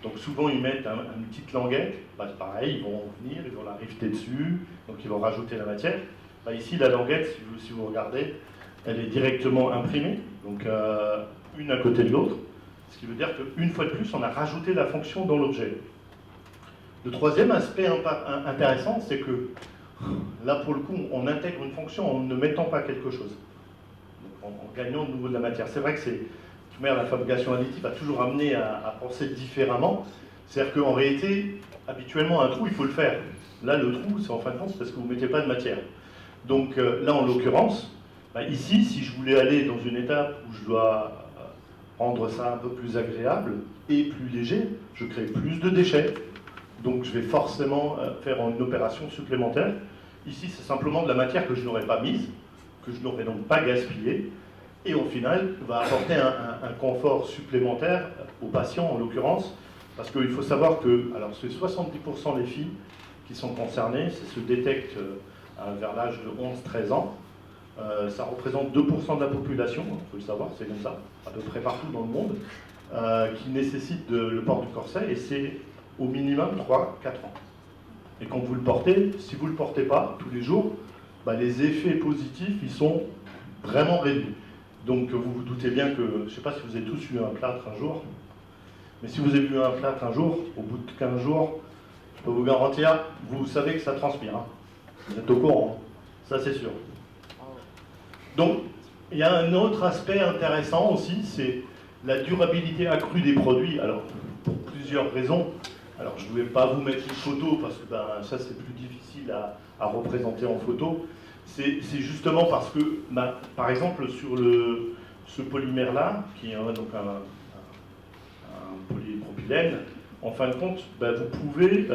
D: Donc souvent, ils mettent une petite languette, bah, pareil, ils vont venir, ils vont la rifter dessus, donc ils vont rajouter la matière. Bah, ici, la languette, si vous regardez, elle est directement imprimée, donc une à côté de l'autre, ce qui veut dire qu'une fois de plus, on a rajouté la fonction dans l'objet. Le troisième aspect intéressant, c'est que là, pour le coup, on intègre une fonction en ne mettant pas quelque chose, donc en gagnant de nouveau de la matière. C'est vrai que la fabrication additive a toujours amené à penser différemment. C'est-à-dire qu'en réalité, habituellement, un trou, il faut le faire. Là, le trou, c'est en fin de compte parce que vous ne mettez pas de matière. Donc là, en l'occurrence, bah, ici, si je voulais aller dans une étape où je dois rendre ça un peu plus agréable et plus léger, je crée plus de déchets. Donc je vais forcément faire une opération supplémentaire. Ici, c'est simplement de la matière que je n'aurais pas mise, que je n'aurais donc pas gaspillée, et au final, va apporter un confort supplémentaire aux patients, en l'occurrence, parce qu'il faut savoir que, alors c'est 70% des filles qui sont concernées, ça se détecte vers l'âge de 11-13 ans. Ça représente 2% de la population, il faut le savoir, c'est comme ça, à peu près partout dans le monde, qui nécessite le port du corset, et c'est au minimum 3-4 ans. Et quand vous le portez, si vous ne le portez pas tous les jours, bah, les effets positifs, ils sont vraiment réduits. Donc vous vous doutez bien que, je ne sais pas si vous avez tous eu un plâtre un jour, mais si vous avez eu un plâtre un jour, au bout de 15 jours, je peux vous garantir, vous savez que ça transpire. Hein. Vous êtes au courant, hein. Ça c'est sûr. Donc, il y a un autre aspect intéressant aussi, c'est la durabilité accrue des produits. Alors, pour plusieurs raisons. Alors, je ne vais pas vous mettre une photo, parce que ben, ça, c'est plus difficile à représenter en photo. C'est justement parce que, ben, par exemple, sur ce polymère-là, qui est donc un polypropylène, en fin de compte, ben, vous pouvez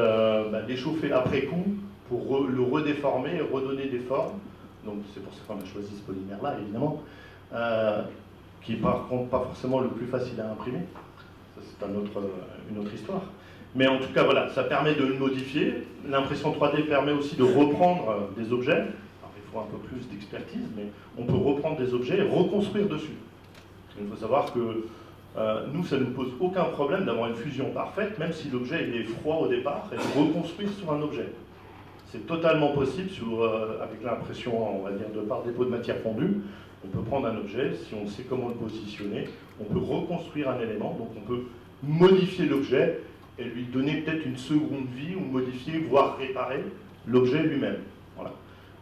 D: l'échauffer après coup pour le redéformer, redonner des formes. Donc c'est pour ça qu'on a choisi ce polymère-là, évidemment, qui est par contre pas forcément le plus facile à imprimer. Ça, c'est une autre histoire. Mais en tout cas, voilà, ça permet de le modifier. L'impression 3D permet aussi de reprendre des objets. Alors, il faut un peu plus d'expertise, mais on peut reprendre des objets et reconstruire dessus. Il faut savoir que nous, ça ne nous pose aucun problème d'avoir une fusion parfaite, même si l'objet est froid au départ, et de reconstruire sur un objet. C'est totalement possible avec l'impression, on va dire, de par dépôt de matière fondue. On peut prendre un objet, si on sait comment le positionner, on peut reconstruire un élément, donc on peut modifier l'objet et lui donner peut-être une seconde vie, ou modifier, voire réparer l'objet lui-même. Voilà.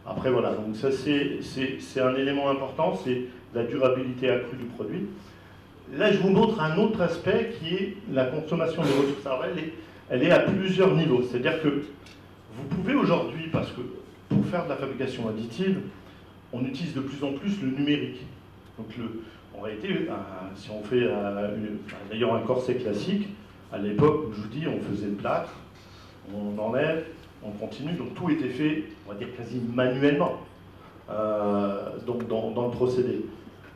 D: Après, voilà, donc ça c'est un élément important, c'est la durabilité accrue du produit. Là, je vous montre un autre aspect qui est la consommation des ressources. Alors, elle est à plusieurs niveaux, c'est-à-dire que vous pouvez aujourd'hui, parce que pour faire de la fabrication additive, on utilise de plus en plus le numérique. Donc en réalité, si on fait d'ailleurs un corset classique, à l'époque, je vous dis, on faisait le plâtre, on enlève, on continue, donc tout était fait, on va dire quasi manuellement, donc dans le procédé.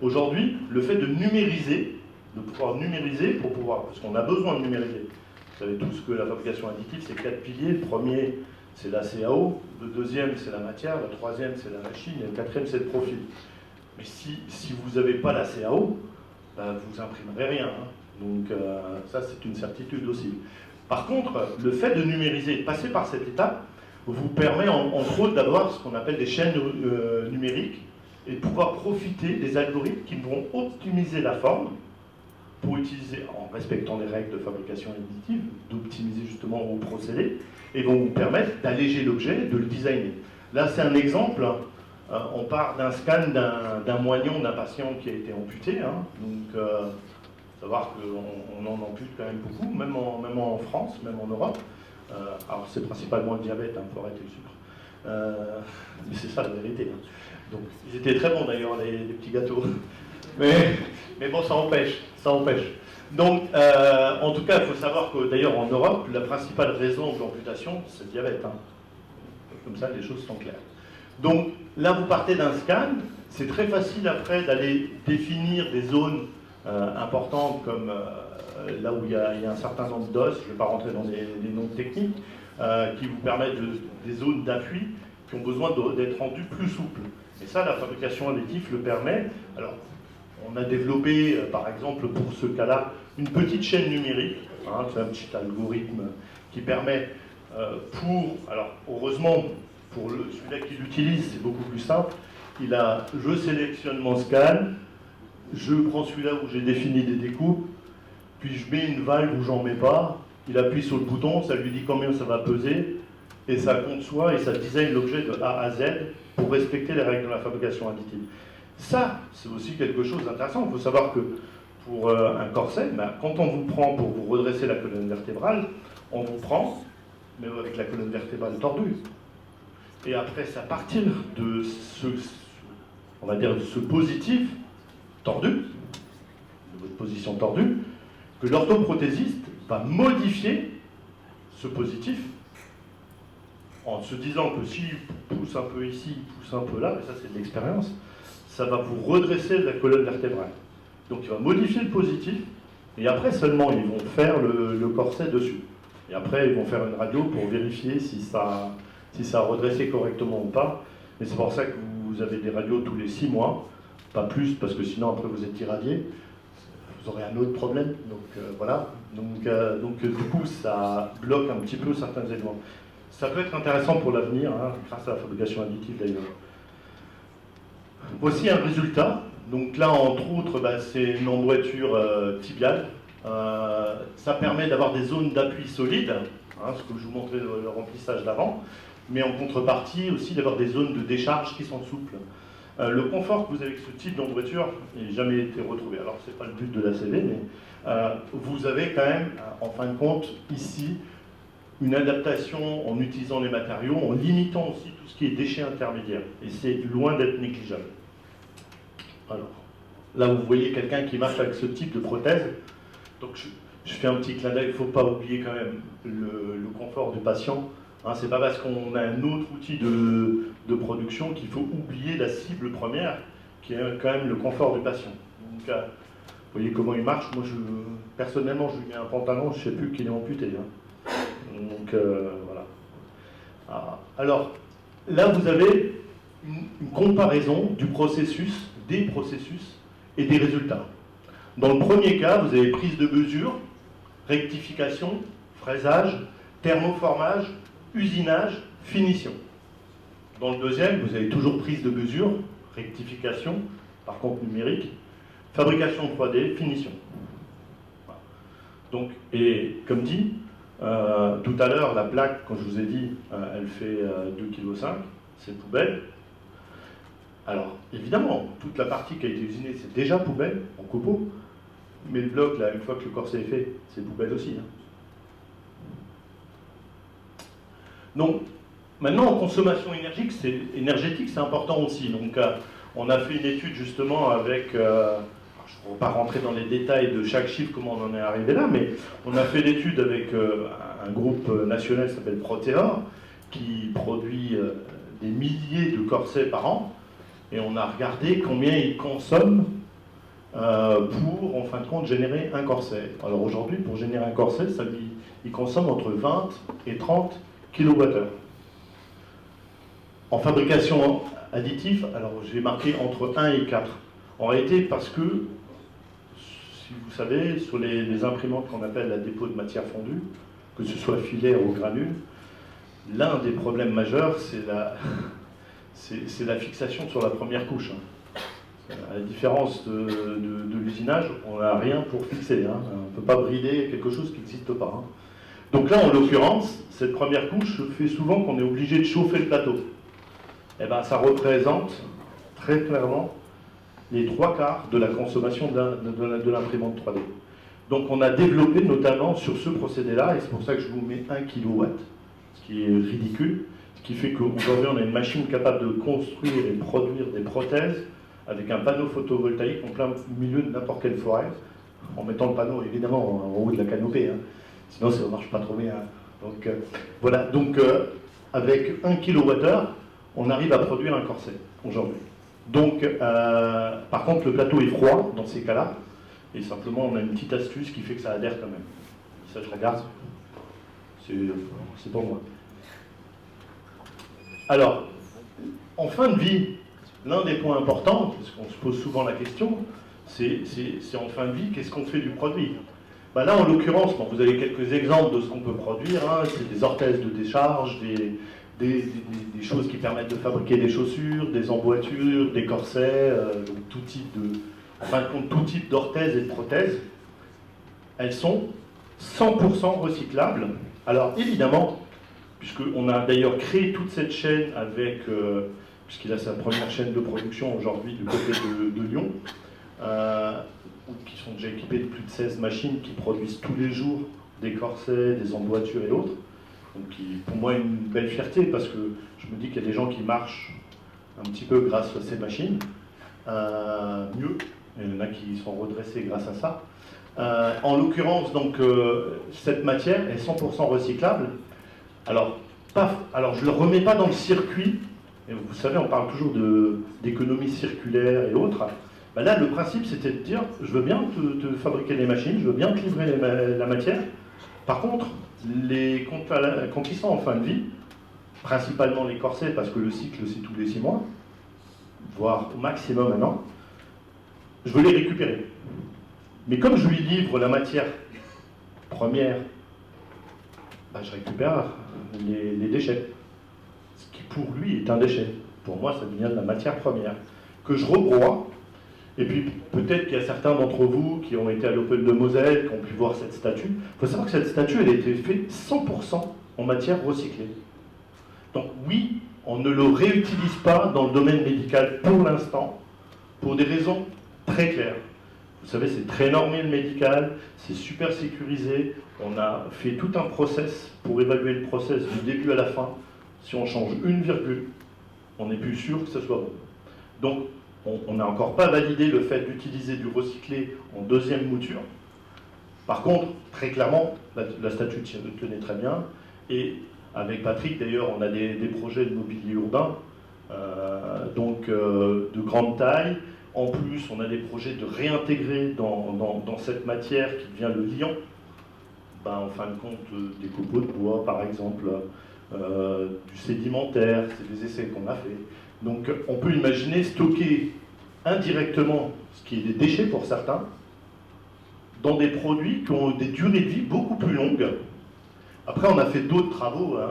D: Aujourd'hui, le fait de numériser, de pouvoir numériser parce qu'on a besoin de numériser. Vous savez tous que la fabrication additive, c'est 4 piliers. Le premier, c'est la CAO, le deuxième, c'est la matière, le troisième, c'est la machine, et le quatrième, c'est le profil. Mais si vous n'avez pas la CAO, ben, vous n'imprimerez rien. Hein. Donc ça, c'est une certitude aussi. Par contre, le fait de numériser, passer par cette étape, vous permet entre autres d'avoir ce qu'on appelle des chaînes numériques et de pouvoir profiter des algorithmes qui vont optimiser la forme pour utiliser, en respectant les règles de fabrication additive, d'optimiser justement vos procédés, et vont vous permettre d'alléger l'objet, de le designer. Là, c'est un exemple. On part d'un scan d'un moignon d'un patient qui a été amputé. Hein. Donc, savoir qu'on en ampute quand même beaucoup, même en France, même en Europe. Alors, c'est principalement le diabète, il faut arrêter le sucre. Mais c'est ça la vérité. Hein. Donc, ils étaient très bons d'ailleurs, les petits gâteaux. Mais bon, ça empêche. Donc, en tout cas, il faut savoir que d'ailleurs en Europe, la principale raison de l'amputation, c'est le diabète. Hein. Comme ça, les choses sont claires. Donc, là, vous partez d'un scan. C'est très facile après d'aller définir des zones importantes comme là où il y a un certain nombre d'os. Je ne vais pas rentrer dans les noms techniques, qui vous permettent des zones d'appui qui ont besoin d'être rendues plus souples. Et ça, la fabrication additive le permet. Alors, on a développé, par exemple, pour ce cas-là, une petite chaîne numérique. Hein, c'est un petit algorithme qui permet alors, heureusement, pour celui-là qui l'utilise, c'est beaucoup plus simple. Je sélectionne mon scan, je prends celui-là où j'ai défini des découpes, puis je mets une valve où j'en mets pas, il appuie sur le bouton, ça lui dit combien ça va peser, et ça compte soi et ça design l'objet de A à Z pour respecter les règles de la fabrication additive. Ça, c'est aussi quelque chose d'intéressant. Il faut savoir que pour un corset, quand on vous prend pour vous redresser la colonne vertébrale, on vous prend, mais avec la colonne vertébrale tordue. Et après, c'est à partir de on va dire, de ce positif tordu, de votre position tordue, que l'orthoprothésiste va modifier ce positif en se disant que s'il pousse un peu ici, pousse un peu là, et ça c'est de l'expérience, ça va vous redresser la colonne vertébrale. Donc il va modifier le positif, et après seulement ils vont faire le corset dessus. Et après ils vont faire une radio pour vérifier si ça a redressé correctement ou pas. Mais c'est pour ça que vous avez des radios tous les 6 mois, pas plus, parce que sinon après vous êtes irradié. Vous aurez un autre problème. Donc voilà. Donc du coup ça bloque un petit peu certains éléments. Ça peut être intéressant pour l'avenir, hein, grâce à la fabrication additive d'ailleurs. Voici un résultat. Donc là, entre autres, c'est une emboîture tibiale. Ça permet d'avoir des zones d'appui solides, hein, ce que je vous montrais le remplissage d'avant, mais en contrepartie aussi d'avoir des zones de décharge qui sont souples. Le confort que vous avez avec ce type d'emboîture n'a jamais été retrouvé. Alors, ce n'est pas le but de la CV, mais vous avez quand même, en fin de compte, ici, une adaptation en utilisant les matériaux, en limitant aussi tout ce qui est déchets intermédiaires. Et c'est loin d'être négligeable. Alors, là, vous voyez quelqu'un qui marche avec ce type de prothèse. Donc, je fais un petit clin d'œil. Il ne faut pas oublier quand même le confort du patient. Hein, c'est pas parce qu'on a un autre outil de production qu'il faut oublier la cible première, qui est quand même le confort du patient. Donc, vous voyez comment il marche. Moi, personnellement, je lui mets un pantalon, je ne sais plus qu'il est amputé. Hein. Donc, voilà. Ah. Alors, là, vous avez une comparaison du processus, des processus et des résultats. Dans le premier cas, vous avez prise de mesure, rectification, fraisage, thermoformage, usinage, finition. Dans le deuxième, vous avez toujours prise de mesure, rectification, par contre numérique, fabrication 3D, finition. Voilà. Donc, et comme dit, tout à l'heure, la plaque, quand je vous ai dit, elle fait 2,5 kg, c'est poubelle. Alors, évidemment, toute la partie qui a été usinée, c'est déjà poubelle, en copeaux, mais le bloc, là, une fois que le corset est fait, c'est poubelle aussi. Hein. Donc, maintenant, en consommation énergétique, c'est important aussi. Donc, on a fait une étude justement avec, je ne vais pas rentrer dans les détails de chaque chiffre, comment on en est arrivé là, mais on a fait l'étude avec un groupe national qui s'appelle Proteor, qui produit des milliers de corsets par an, et on a regardé combien ils consomment pour, en fin de compte, générer un corset. Alors aujourd'hui, pour générer un corset, il consomme entre 20 et 30 kWh. En fabrication additive, alors j'ai marqué entre 1 et 4. En réalité, parce que, si vous savez, sur les imprimantes qu'on appelle la dépôt de matière fondue, que ce soit filaire ou granule, l'un des problèmes majeurs, c'est la fixation sur la première couche. Hein. À la différence de l'usinage, on n'a rien pour fixer. Hein. On ne peut pas brider quelque chose qui n'existe pas. Hein. Donc là, en l'occurrence, cette première couche fait souvent qu'on est obligé de chauffer le plateau. Et ben, ça représente très clairement les 3/4 de la consommation de l'imprimante 3D. Donc on a développé notamment sur ce procédé-là, et c'est pour ça que je vous mets 1 kW, ce qui est ridicule, ce qui fait qu'aujourd'hui on a une machine capable de construire et produire des prothèses avec un panneau photovoltaïque en plein milieu de n'importe quelle forêt, en mettant le panneau évidemment en haut de la canopée, hein. Sinon ça ne marche pas trop bien. Donc voilà, donc avec 1 kWh, on arrive à produire un corset aujourd'hui. Donc par contre le plateau est froid dans ces cas-là, et simplement on a une petite astuce qui fait que ça adhère quand même. Ça je regarde, c'est pour moi. Alors, en fin de vie, l'un des points importants, parce qu'on se pose souvent la question, c'est en fin de vie, qu'est-ce qu'on fait du produit? Ben là, en l'occurrence, bon, vous avez quelques exemples de ce qu'on peut produire, hein, c'est des orthèses de décharge, des choses qui permettent de fabriquer des chaussures, des emboîtures, des corsets, donc tout type d'orthèses et de prothèses. Elles sont 100% recyclables. Alors évidemment, puisqu'on a d'ailleurs créé toute cette chaîne avec, puisqu'il a sa première chaîne de production aujourd'hui du côté de Lyon, qui sont déjà équipés de plus de 16 machines qui produisent tous les jours des corsets, des emboîtures et autres. Donc pour moi une belle fierté parce que je me dis qu'il y a des gens qui marchent un petit peu grâce à ces machines, mieux, il y en a qui sont redressés grâce à ça. En l'occurrence, donc, cette matière est 100% recyclable. Alors, je ne le remets pas dans le circuit, et vous savez, on parle toujours d'économie circulaire et autres. Ben là, le principe, c'était de dire, je veux bien te fabriquer les machines, je veux bien te livrer la matière. Par contre, quand ils sont en fin de vie, principalement les corsets, parce que le cycle, c'est tous les 6 mois, voire au maximum un an, je veux les récupérer. Mais comme je lui livre la matière première, ben je récupère les déchets. Ce qui pour lui est un déchet. Pour moi, ça devient de la matière première. Que je rebroie. Et puis peut-être qu'il y a certains d'entre vous qui ont été à l'Open de Moselle, qui ont pu voir cette statue. Il faut savoir que cette statue, elle a été faite 100% en matière recyclée. Donc oui, on ne le réutilise pas dans le domaine médical pour l'instant, pour des raisons très claires. Vous savez, c'est très normé le médical, c'est super sécurisé. On a fait tout un process pour évaluer le process du début à la fin. Si on change une virgule, on n'est plus sûr que ce soit bon. Donc, on n'a encore pas validé le fait d'utiliser du recyclé en deuxième mouture. Par contre, très clairement, la statue tenait très bien. Et avec Patrick, d'ailleurs, on a des projets de mobilier urbain, de grande taille. En plus, on a des projets de réintégrer dans cette matière qui devient le liant, en fin de compte, des copeaux de bois, par exemple, du sédimentaire, c'est des essais qu'on a fait. Donc on peut imaginer stocker indirectement ce qui est des déchets pour certains, dans des produits qui ont des durées de vie beaucoup plus longues. Après, on a fait d'autres travaux, hein.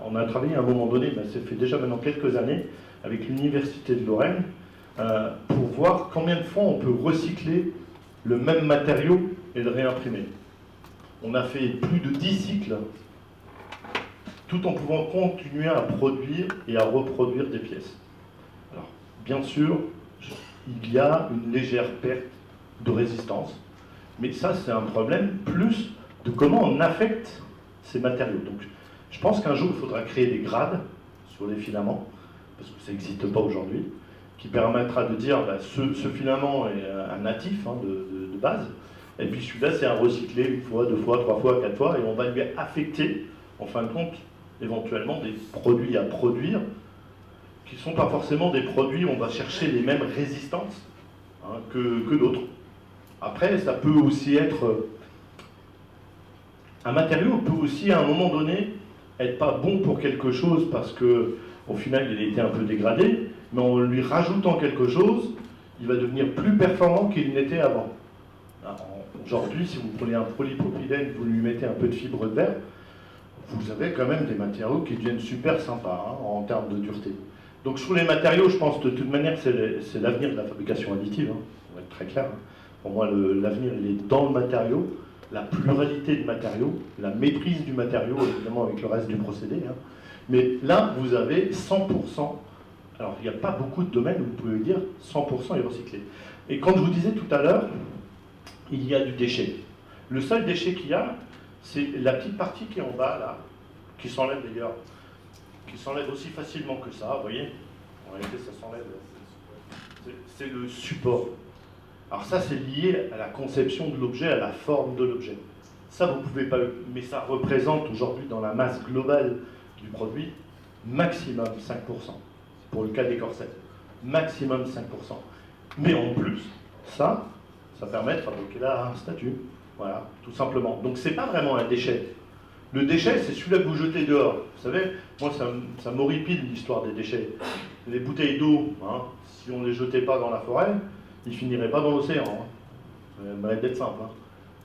D: On a travaillé à un moment donné, ça fait déjà maintenant quelques années, avec l'Université de Lorraine, pour voir combien de fois on peut recycler le même matériau et le réimprimer. On a fait plus de 10 cycles, tout en pouvant continuer à produire et à reproduire des pièces. Alors, bien sûr, il y a une légère perte de résistance, mais ça, c'est un problème plus de comment on affecte ces matériaux. Donc, je pense qu'un jour, il faudra créer des grades sur les filaments, parce que ça n'existe pas aujourd'hui, qui permettra de dire ce filament est un natif de base, et puis celui-là, c'est un recyclé 1 fois, 2 fois, 3 fois, 4 fois, et on va lui affecter, en fin de compte, éventuellement des produits à produire qui ne sont pas forcément des produits où on va chercher les mêmes résistances que d'autres. Après, ça peut aussi être... Un matériau peut aussi, à un moment donné, être pas bon pour quelque chose parce qu'au final, il a été un peu dégradé, mais en lui rajoutant quelque chose, il va devenir plus performant qu'il n'était avant. Aujourd'hui, si vous prenez un polypropylène, vous lui mettez un peu de fibre de verre, vous avez quand même des matériaux qui deviennent super sympas en termes de dureté. Donc sur les matériaux, je pense de toute manière c'est l'avenir de la fabrication additive, hein. On va être très clair. Hein. Pour moi, l'avenir il est dans le matériau, la pluralité de matériaux, la maîtrise du matériau, évidemment avec le reste du procédé. Hein. Mais là, vous avez 100%. Alors, il n'y a pas beaucoup de domaines où vous pouvez dire 100% est recyclé. Et quand je vous disais tout à l'heure, il y a du déchet. Le seul déchet qu'il y a, c'est la petite partie qui est en bas, là, qui s'enlève d'ailleurs, qui s'enlève aussi facilement que ça, vous voyez. En réalité, ça s'enlève. C'est le support. Alors ça, c'est lié à la conception de l'objet, à la forme de l'objet. Ça, vous ne pouvez pas... Mais ça représente aujourd'hui, dans la masse globale du produit, maximum 5%. Pour le cas des corsets. Maximum 5%. Mais en plus, ça permet de fabriquer là un statut. Voilà, tout simplement. Donc c'est pas vraiment un déchet. Le déchet, c'est celui-là que vous jetez dehors. Vous savez, moi, ça m'horripile l'histoire des déchets. Les bouteilles d'eau, hein, si on ne les jetait pas dans la forêt, ils finiraient pas dans l'océan. Hein. Ça mérite d'être simple. Hein.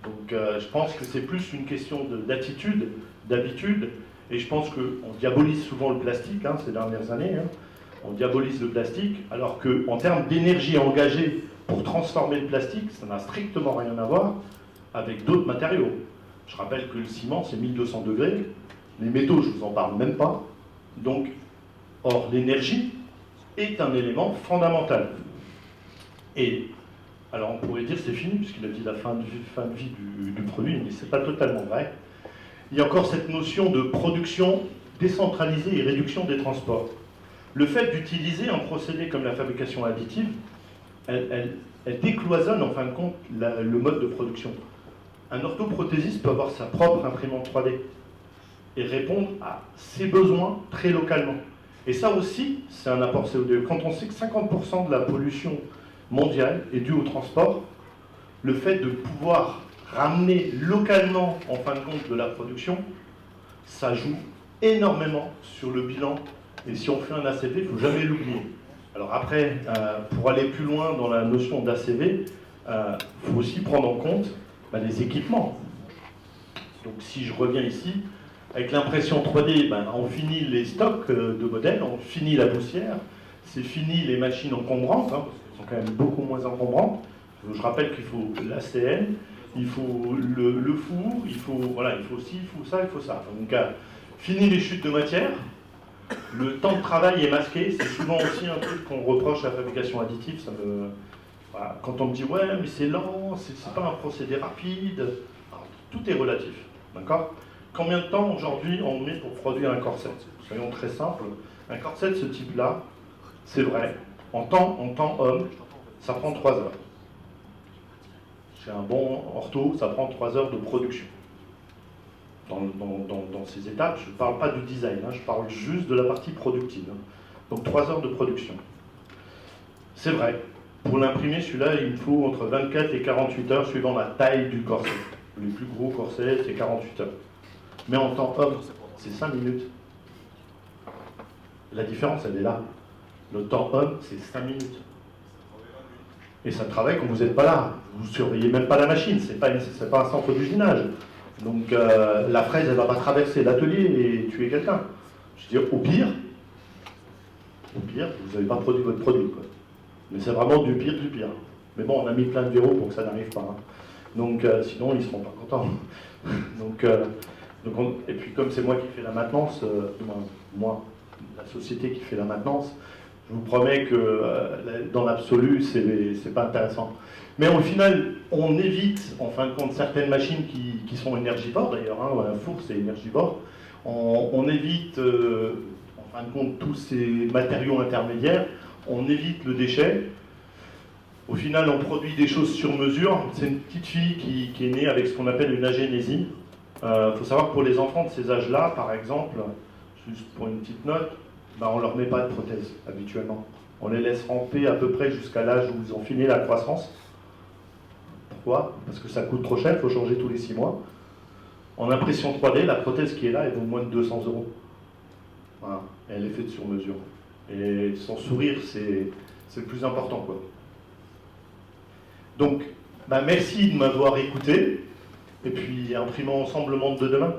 D: Donc je pense que c'est plus une question d'attitude, d'habitude. Et je pense qu'on diabolise souvent le plastique hein, ces dernières années. Hein. On diabolise le plastique, alors qu'en termes d'énergie engagée pour transformer le plastique, ça n'a strictement rien à voir avec d'autres matériaux. Je rappelle que le ciment, c'est 1200 degrés. Les métaux, je ne vous en parle même pas. Donc, or, l'énergie est un élément fondamental. Et, alors on pourrait dire c'est fini, puisqu'il a dit la fin de vie du produit, mais ce n'est pas totalement vrai. Il y a encore cette notion de production décentralisée et réduction des transports. Le fait d'utiliser un procédé comme la fabrication additive, elle décloisonne en fin de compte le mode de production. Un orthoprothésiste peut avoir sa propre imprimante 3D et répondre à ses besoins très localement. Et ça aussi, c'est un apport CO2. Quand on sait que 50% de la pollution mondiale est due au transport, le fait de pouvoir ramener localement, en fin de compte, de la production, ça joue énormément sur le bilan. Et si on fait un ACV, il ne faut jamais l'oublier. Alors après, pour aller plus loin dans la notion d'ACV, il faut aussi prendre en compte les équipements. Donc si je reviens ici, avec l'impression 3D, on finit les stocks de modèles, on finit la poussière, c'est fini les machines encombrantes, hein, parce qu'elles sont quand même beaucoup moins encombrantes. Je rappelle qu'il faut l'ACN, il faut le four, il faut ci, il faut ça, il faut ça. Donc fini les chutes de matière. Le temps de travail est masqué, c'est souvent aussi un truc qu'on reproche à la fabrication additive. Voilà. Quand on me dit ouais mais c'est lent, c'est pas un procédé rapide, alors, tout est relatif, d'accord? Combien de temps aujourd'hui on met pour produire un corset? Soyons très simples, un corset de ce type-là, c'est vrai, en temps homme, ça prend 3 heures. Chez un bon ortho, ça prend 3 heures de production. Dans ces étapes, je ne parle pas du design, hein, je parle juste de la partie productive. Hein. Donc 3 heures de production. C'est vrai, pour l'imprimer, celui-là, il me faut entre 24 et 48 heures suivant la taille du corset. Les plus gros corsets, c'est 48 heures. Mais en temps homme, c'est 5 minutes. La différence, elle est là. Le temps homme, c'est 5 minutes. Et ça travaille quand vous n'êtes pas là. Vous ne surveillez même pas la machine, c'est pas un centre d'usinage. Donc la fraise, elle ne va pas traverser l'atelier et tuer quelqu'un. Je veux dire, au pire, vous n'avez pas produit votre produit, quoi. Mais c'est vraiment du pire du pire. Mais bon, on a mis plein de verrous pour que ça n'arrive pas. Hein. Donc sinon, ils ne seront pas contents. Et puis comme c'est moi qui fais la maintenance, moi, la société qui fait la maintenance, je vous promets que dans l'absolu, c'est pas intéressant. Mais au final, on évite, en fin de compte, certaines machines qui sont énergivores, d'ailleurs, hein, un four c'est énergivore, on évite, en fin de compte, tous ces matériaux intermédiaires, on évite le déchet. Au final, on produit des choses sur mesure. C'est une petite fille qui est née avec ce qu'on appelle une agénésie. Il faut savoir que pour les enfants de ces âges-là, par exemple, juste pour une petite note, on ne leur met pas de prothèse, habituellement. On les laisse ramper à peu près jusqu'à l'âge où ils ont fini la croissance. Pourquoi? Parce que ça coûte trop cher, il faut changer tous les 6 mois. En impression 3D, la prothèse qui est là, elle vaut moins de 200 €. Voilà. Et elle est faite sur mesure. Et son sourire, c'est le plus important, quoi. Donc, merci de m'avoir écouté. Et puis, imprimons ensemble le monde de demain.